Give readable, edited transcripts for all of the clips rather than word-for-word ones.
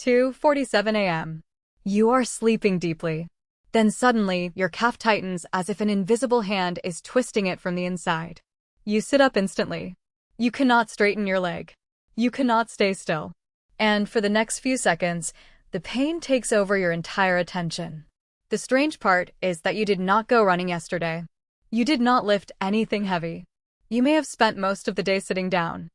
2:47 a.m. You are sleeping deeply. Then suddenly, your calf tightens as if an invisible hand is twisting it from the inside. You sit up instantly. You cannot straighten your leg. You cannot stay still. And for the next few seconds, the pain takes over your entire attention. The strange part is that you did not go running yesterday. You did not lift anything heavy. You may have spent most of the day sitting down.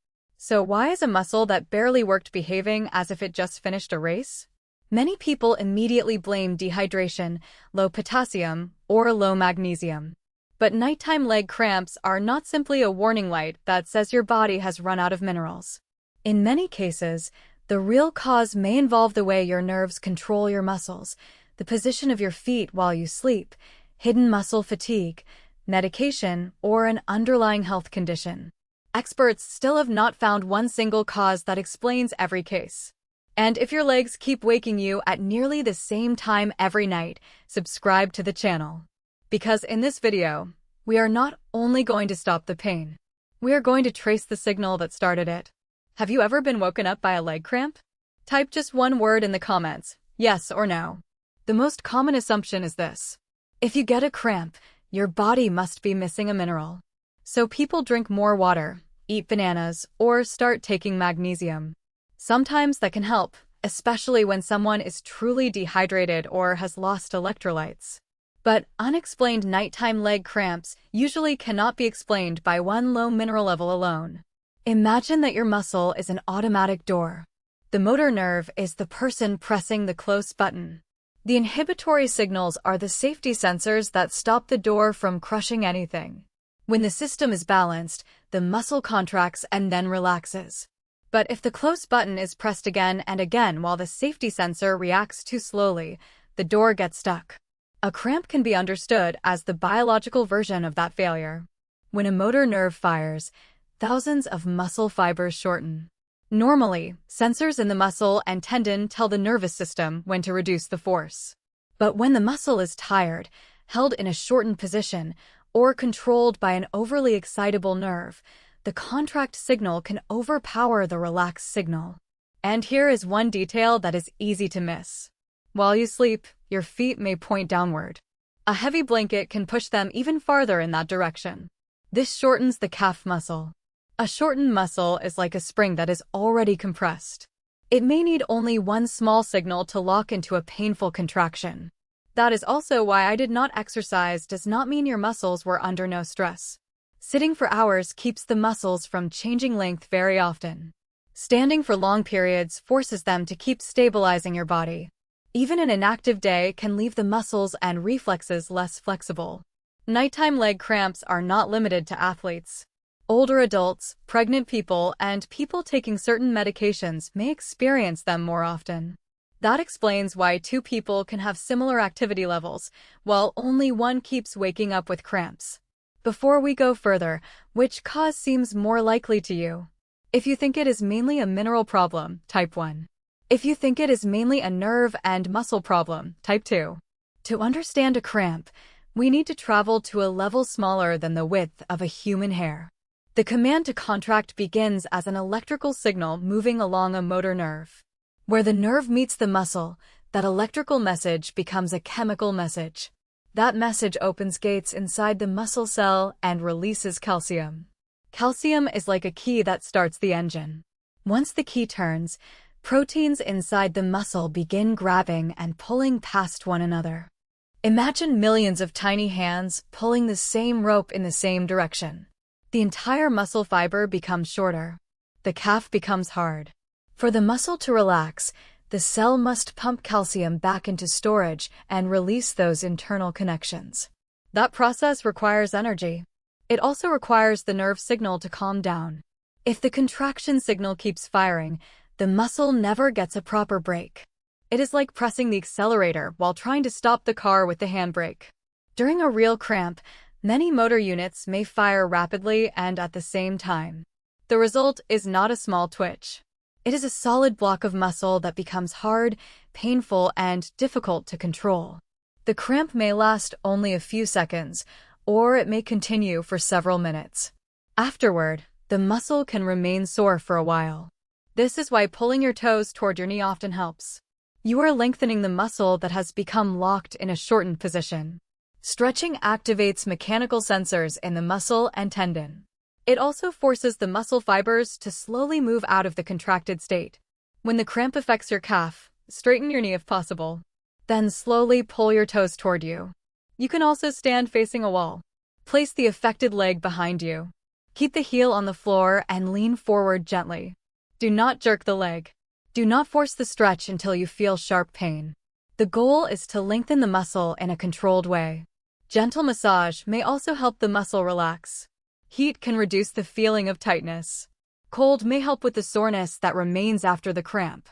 So why is a muscle that barely worked behaving as if it just finished a race? Many people immediately blame dehydration, low potassium, or low magnesium. But nighttime leg cramps are not simply a warning light that says your body has run out of minerals. In many cases, the real cause may involve the way your nerves control your muscles, the position of your feet while you sleep, hidden muscle fatigue, medication, or an underlying health condition. Experts still have not found one single cause that explains every case. And if your legs keep waking you at nearly the same time every night, subscribe to the channel. Because in this video, we are not only going to stop the pain, we are going to trace the signal that started it. Have you ever been woken up by a leg cramp? Type just one word in the comments, yes or no. The most common assumption is this: if you get a cramp, your body must be missing a mineral. So people drink more water, eat bananas, or start taking magnesium. Sometimes that can help, especially when someone is truly dehydrated or has lost electrolytes. But unexplained nighttime leg cramps usually cannot be explained by one low mineral level alone. Imagine that your muscle is an automatic door. The motor nerve is the person pressing the close button. The inhibitory signals are the safety sensors that stop the door from crushing anything. When the system is balanced, the muscle contracts and then relaxes. But if the close button is pressed again and again while the safety sensor reacts too slowly, the door gets stuck. A cramp can be understood as the biological version of that failure. When a motor nerve fires, thousands of muscle fibers shorten. Normally, sensors in the muscle and tendon tell the nervous system when to reduce the force. But when the muscle is tired, held in a shortened position, or controlled by an overly excitable nerve, the contract signal can overpower the relaxed signal. And here is one detail that is easy to miss. While you sleep, your feet may point downward. A heavy blanket can push them even farther in that direction. This shortens the calf muscle. A shortened muscle is like a spring that is already compressed. It may need only one small signal to lock into a painful contraction. That is also why I did not exercise does not mean your muscles were under no stress. Sitting for hours keeps the muscles from changing length very often. Standing for long periods forces them to keep stabilizing your body. Even an inactive day can leave the muscles and reflexes less flexible. Nighttime leg cramps are not limited to athletes. Older adults, pregnant people, and people taking certain medications may experience them more often. That explains why two people can have similar activity levels, while only one keeps waking up with cramps. Before we go further, which cause seems more likely to you? If you think it is mainly a mineral problem, type 1. If you think it is mainly a nerve and muscle problem, type 2. To understand a cramp, we need to travel to a level smaller than the width of a human hair. The command to contract begins as an electrical signal moving along a motor nerve. Where the nerve meets the muscle, that electrical message becomes a chemical message. That message opens gates inside the muscle cell and releases calcium. Calcium is like a key that starts the engine. Once the key turns, proteins inside the muscle begin grabbing and pulling past one another. Imagine millions of tiny hands pulling the same rope in the same direction. The entire muscle fiber becomes shorter. The calf becomes hard. For the muscle to relax, the cell must pump calcium back into storage and release those internal connections. That process requires energy. It also requires the nerve signal to calm down. If the contraction signal keeps firing, the muscle never gets a proper break. It is like pressing the accelerator while trying to stop the car with the handbrake. During a real cramp, many motor units may fire rapidly and at the same time. The result is not a small twitch. It is a solid block of muscle that becomes hard, painful, and difficult to control. The cramp may last only a few seconds, or it may continue for several minutes. Afterward, the muscle can remain sore for a while. This is why pulling your toes toward your knee often helps. You are lengthening the muscle that has become locked in a shortened position. Stretching activates mechanical sensors in the muscle and tendon. It also forces the muscle fibers to slowly move out of the contracted state. When the cramp affects your calf, straighten your knee if possible. Then slowly pull your toes toward you. You can also stand facing a wall. Place the affected leg behind you. Keep the heel on the floor and lean forward gently. Do not jerk the leg. Do not force the stretch until you feel sharp pain. The goal is to lengthen the muscle in a controlled way. Gentle massage may also help the muscle relax. Heat can reduce the feeling of tightness. Cold may help with the soreness that remains after the cramp.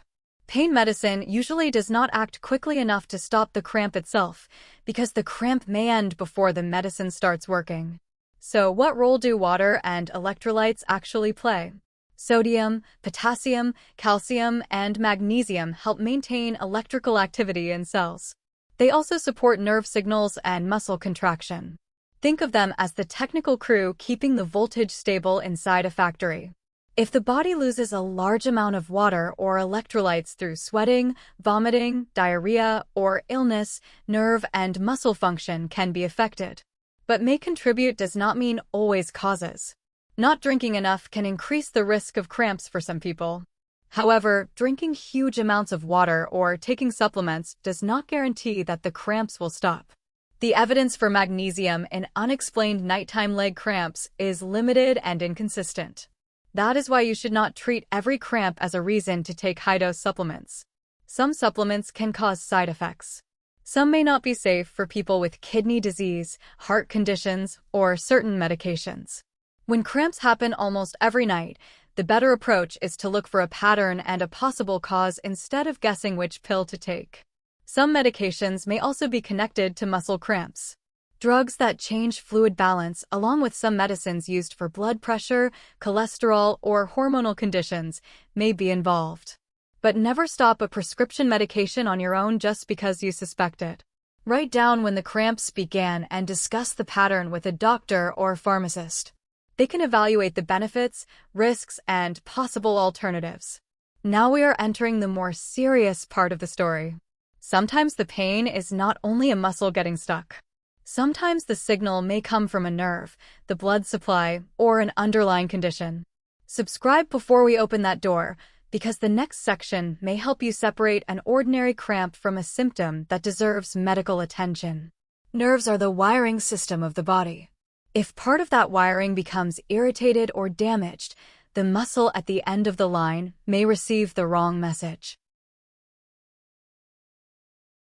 Pain medicine usually does not act quickly enough to stop the cramp itself, because the cramp may end before the medicine starts working. So what role do water and electrolytes actually play? Sodium, potassium, calcium, and magnesium help maintain electrical activity in cells. They also support nerve signals and muscle contraction. Think of them as the technical crew keeping the voltage stable inside a factory. If the body loses a large amount of water or electrolytes through sweating, vomiting, diarrhea, or illness, nerve and muscle function can be affected. But may contribute does not mean always causes. Not drinking enough can increase the risk of cramps for some people. However, drinking huge amounts of water or taking supplements does not guarantee that the cramps will stop. The evidence for magnesium in unexplained nighttime leg cramps is limited and inconsistent. That is why you should not treat every cramp as a reason to take high-dose supplements. Some supplements can cause side effects. Some may not be safe for people with kidney disease, heart conditions, or certain medications. When cramps happen almost every night, the better approach is to look for a pattern and a possible cause instead of guessing which pill to take. Some medications may also be connected to muscle cramps. Drugs that change fluid balance, along with some medicines used for blood pressure, cholesterol, or hormonal conditions, may be involved. But never stop a prescription medication on your own just because you suspect it. Write down when the cramps began and discuss the pattern with a doctor or pharmacist. They can evaluate the benefits, risks, and possible alternatives. Now we are entering the more serious part of the story. Sometimes the pain is not only a muscle getting stuck. Sometimes the signal may come from a nerve, the blood supply, or an underlying condition. Subscribe before we open that door, because the next section may help you separate an ordinary cramp from a symptom that deserves medical attention. Nerves are the wiring system of the body. If part of that wiring becomes irritated or damaged, the muscle at the end of the line may receive the wrong message.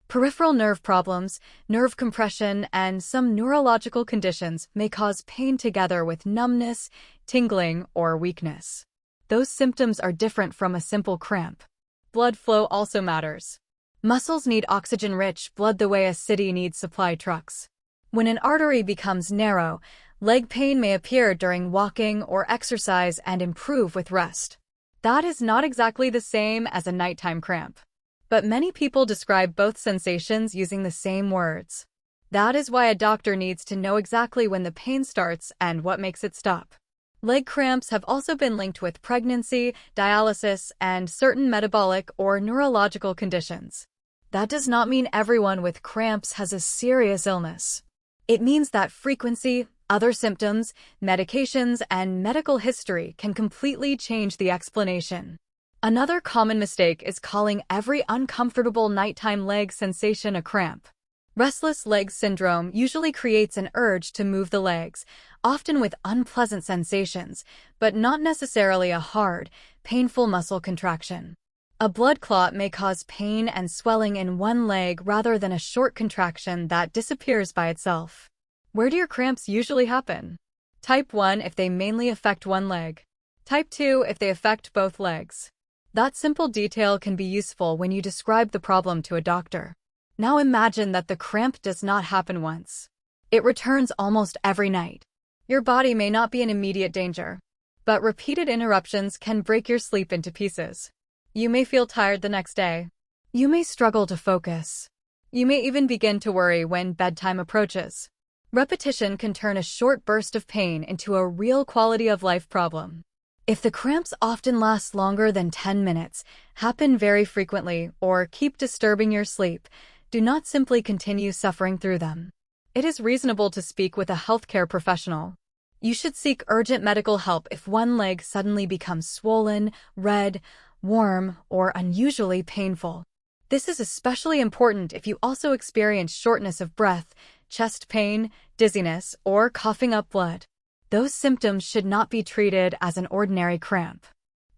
Peripheral nerve problems, nerve compression, and some neurological conditions may cause pain together with numbness, tingling, or weakness. Those symptoms are different from a simple cramp. Blood flow also matters. Muscles need oxygen-rich blood the way a city needs supply trucks. When an artery becomes narrow, leg pain may appear during walking or exercise and improve with rest. That is not exactly the same as a nighttime cramp. But many people describe both sensations using the same words. That is why a doctor needs to know exactly when the pain starts and what makes it stop. Leg cramps have also been linked with pregnancy, dialysis, and certain metabolic or neurological conditions. That does not mean everyone with cramps has a serious illness. It means that frequency, other symptoms, medications, and medical history can completely change the explanation. Another common mistake is calling every uncomfortable nighttime leg sensation a cramp. Restless leg syndrome usually creates an urge to move the legs, often with unpleasant sensations, but not necessarily a hard, painful muscle contraction. A blood clot may cause pain and swelling in one leg rather than a short contraction that disappears by itself. Where do your cramps usually happen? Type 1 if they mainly affect one leg. Type 2 if they affect both legs. That simple detail can be useful when you describe the problem to a doctor. Now imagine that the cramp does not happen once. It returns almost every night. Your body may not be in immediate danger, but repeated interruptions can break your sleep into pieces. You may feel tired the next day. You may struggle to focus. You may even begin to worry when bedtime approaches. Repetition can turn a short burst of pain into a real quality of life problem. If the cramps often last longer than 10 minutes, happen very frequently, or keep disturbing your sleep, do not simply continue suffering through them. It is reasonable to speak with a healthcare professional. You should seek urgent medical help if one leg suddenly becomes swollen, red, warm, or unusually painful. This is especially important if you also experience shortness of breath, chest pain, dizziness, or coughing up blood. Those symptoms should not be treated as an ordinary cramp.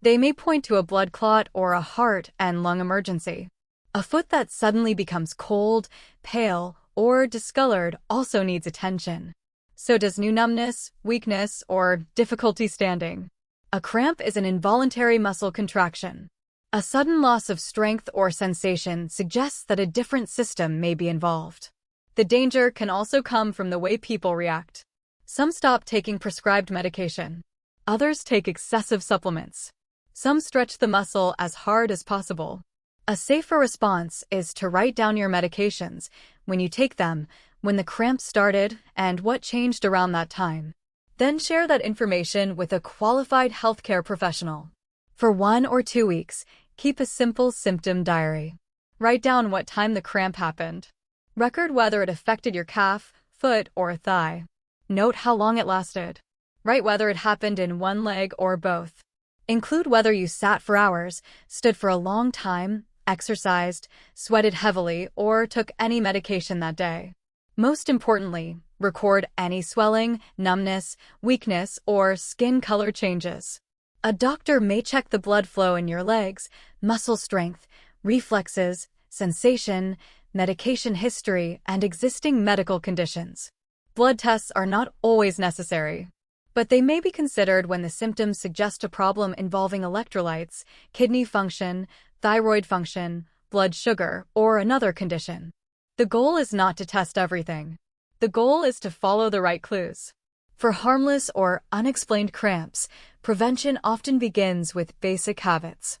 They may point to a blood clot or a heart and lung emergency. A foot that suddenly becomes cold, pale, or discolored also needs attention. So does new numbness, weakness, or difficulty standing. A cramp is an involuntary muscle contraction. A sudden loss of strength or sensation suggests that a different system may be involved. The danger can also come from the way people react. Some stop taking prescribed medication. Others take excessive supplements. Some stretch the muscle as hard as possible. A safer response is to write down your medications, when you take them, when the cramp started, and what changed around that time. Then share that information with a qualified healthcare professional. For 1 or 2 weeks, keep a simple symptom diary. Write down what time the cramp happened. Record whether it affected your calf, foot, or thigh. Note how long it lasted. Write whether it happened in one leg or both. Include whether you sat for hours, stood for a long time, exercised, sweated heavily, or took any medication that day. Most importantly, record any swelling, numbness, weakness, or skin color changes. A doctor may check the blood flow in your legs, muscle strength, reflexes, sensation, medication history, and existing medical conditions. Blood tests are not always necessary, but they may be considered when the symptoms suggest a problem involving electrolytes, kidney function, thyroid function, blood sugar, or another condition. The goal is not to test everything. The goal is to follow the right clues. For harmless or unexplained cramps, prevention often begins with basic habits.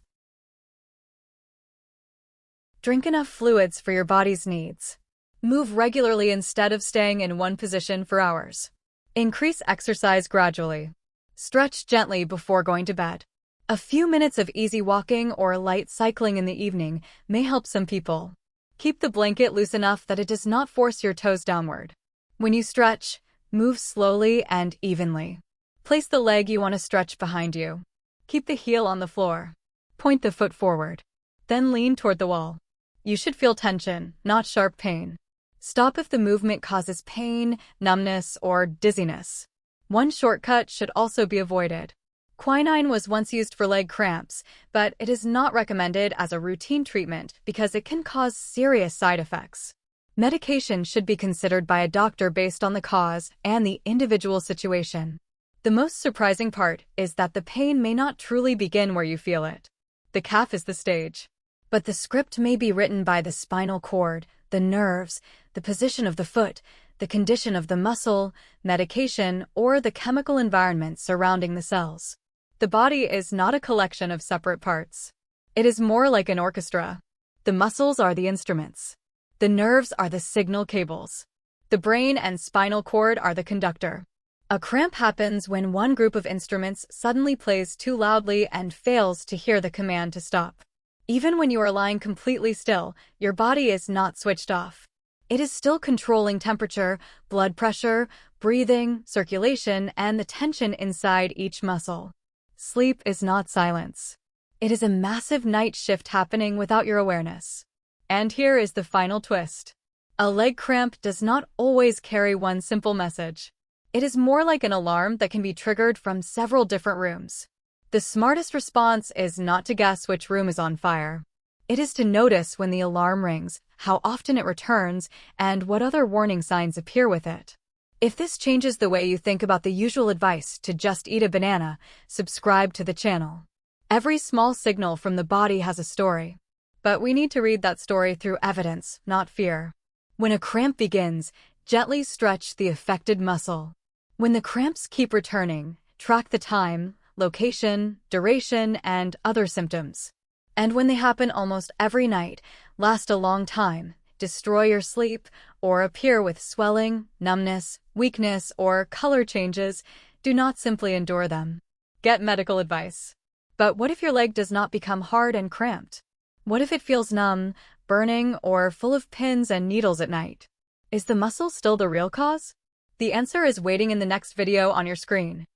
Drink enough fluids for your body's needs. Move regularly instead of staying in one position for hours. Increase exercise gradually. Stretch gently before going to bed. A few minutes of easy walking or light cycling in the evening may help some people. Keep the blanket loose enough that it does not force your toes downward. When you stretch, move slowly and evenly. Place the leg you want to stretch behind you. Keep the heel on the floor. Point the foot forward. Then lean toward the wall. You should feel tension, not sharp pain. Stop if the movement causes pain, numbness, or dizziness. One shortcut should also be avoided. Quinine was once used for leg cramps, but it is not recommended as a routine treatment because it can cause serious side effects. Medication should be considered by a doctor based on the cause and the individual situation. The most surprising part is that the pain may not truly begin where you feel it. The calf is the stage. But the script may be written by the spinal cord, the nerves, the position of the foot, the condition of the muscle, medication, or the chemical environment surrounding the cells. The body is not a collection of separate parts. It is more like an orchestra. The muscles are the instruments. The nerves are the signal cables. The brain and spinal cord are the conductor. A cramp happens when one group of instruments suddenly plays too loudly and fails to hear the command to stop. Even when you are lying completely still, your body is not switched off. It is still controlling temperature, blood pressure, breathing, circulation, and the tension inside each muscle. Sleep is not silence. It is a massive night shift happening without your awareness. And here is the final twist. A leg cramp does not always carry one simple message. It is more like an alarm that can be triggered from several different rooms. The smartest response is not to guess which room is on fire. It is to notice when the alarm rings, how often it returns, and what other warning signs appear with it. If this changes the way you think about the usual advice to just eat a banana, subscribe to the channel. Every small signal from the body has a story. But we need to read that story through evidence, not fear. When a cramp begins, gently stretch the affected muscle. When the cramps keep returning, track the time, location, duration, and other symptoms. And when they happen almost every night, last a long time, destroy your sleep, or appear with swelling, numbness, weakness, or color changes, do not simply endure them. Get medical advice. But what if your leg does not become hard and cramped? What if it feels numb, burning, or full of pins and needles at night? Is the muscle still the real cause? The answer is waiting in the next video on your screen.